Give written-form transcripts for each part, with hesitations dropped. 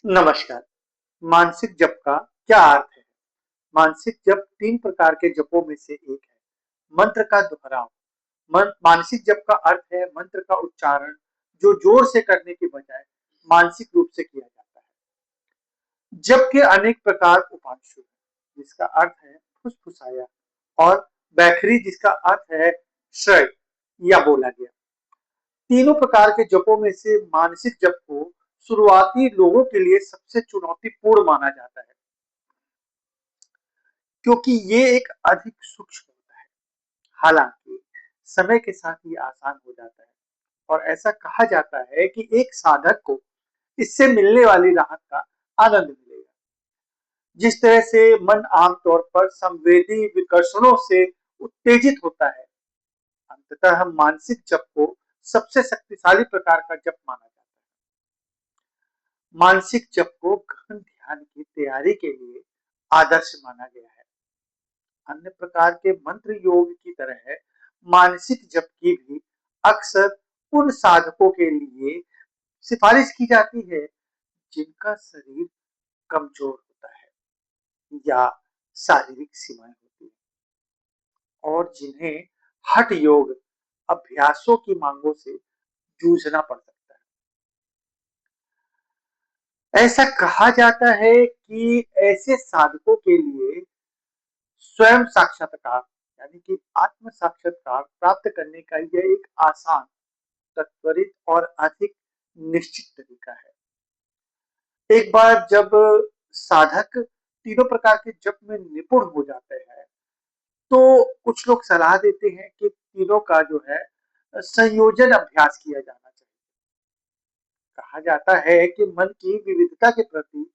नमस्कार। मानसिक जप का क्या अर्थ है? मानसिक जप 3 प्रकार के जपों में से एक है। मंत्र का दोहराव। मानसिक जप का अर्थ है मंत्र का उच्चारण जो जोर से करने के बजाय मानसिक रूप से किया जाता है। जप के अनेक प्रकार उपांशु हैं, जिसका अर्थ है फुसफुसाया, और बैखरी, जिसका अर्थ है श्रय या बोला गया। तीनों प्रकार के जपों में से मानसिक जप को शुरुआती लोगों के लिए सबसे चुनौतीपूर्ण माना जाता है, क्योंकि ये एक अधिक सूक्ष्म होता है। हालांकि समय के साथ ये आसान हो जाता है, और ऐसा कहा जाता है कि एक साधक को इससे मिलने वाली राहत का आनंद मिलेगा। जिस तरह से मन आमतौर पर संवेदी विकर्षणों से उत्तेजित होता है, अंततः हम मानसिक जप को सबसे शक्तिशाली प्रकार का जप माना जाता है। मानसिक जप को गहन ध्यान की तैयारी के लिए आदर्श माना गया है। अन्य प्रकार के मंत्र योग की तरह मानसिक जप की भी अक्सर उन साधकों के लिए सिफारिश की जाती है जिनका शरीर कमजोर होता है या शारीरिक सीमाएं होती है, और जिन्हें हठ योग अभ्यासों की मांगों से जूझना पड़ सकता है। ऐसा कहा जाता है कि ऐसे साधकों के लिए स्वयं साक्षात्कार, यानी कि आत्म साक्षात्कार प्राप्त करने का यह एक आसान, त्वरित और अधिक निश्चित तरीका है। एक बार जब साधक तीनों प्रकार के जप में निपुण हो जाते हैं, तो कुछ लोग सलाह देते हैं कि तीनों का जो है संयोजन अभ्यास किया जाना चाहिए। कहा जाता है कि मन की विविधता के प्रति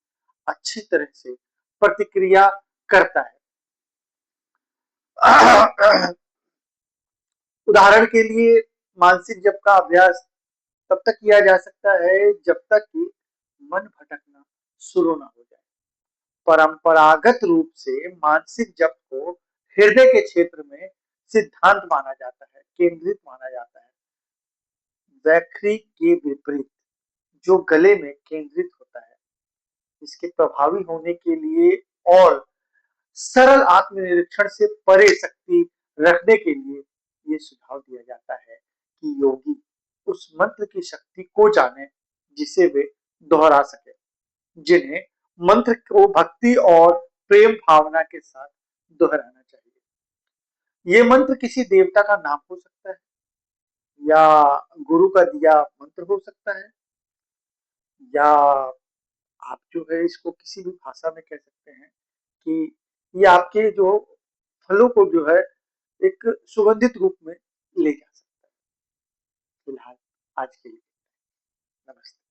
अच्छी तरह से प्रतिक्रिया करता है। उदाहरण के लिए मानसिक जप का अभ्यास तब तक किया जा सकता है जब तक कि मन भटकना शुरू ना हो जाए। परंपरागत रूप से मानसिक जप को हृदय के क्षेत्र में सिद्धांत माना जाता है, केंद्रित माना जाता है। वैखरी के विपरीत, जो गले में केंद्रित होता है, इसके प्रभावी होने के लिए और सरल आत्मनिरीक्षण से परे शक्ति रखने के लिए ये सुझाव दिया जाता है कि योगी उस मंत्र की शक्ति को जाने जिसे वे दोहरा सके, जिन्हें मंत्र को भक्ति और प्रेम भावना के साथ दोहराना चाहिए। ये मंत्र किसी देवता का नाम हो सकता है, या गुरु का दिया मंत्र हो सकता है, या आप जो है इसको किसी भी भाषा में कह सकते हैं कि ये आपके जो फलों को जो है एक सुगंधित रूप में ले जा सकता है। फिलहाल आज के लिए नमस्ते।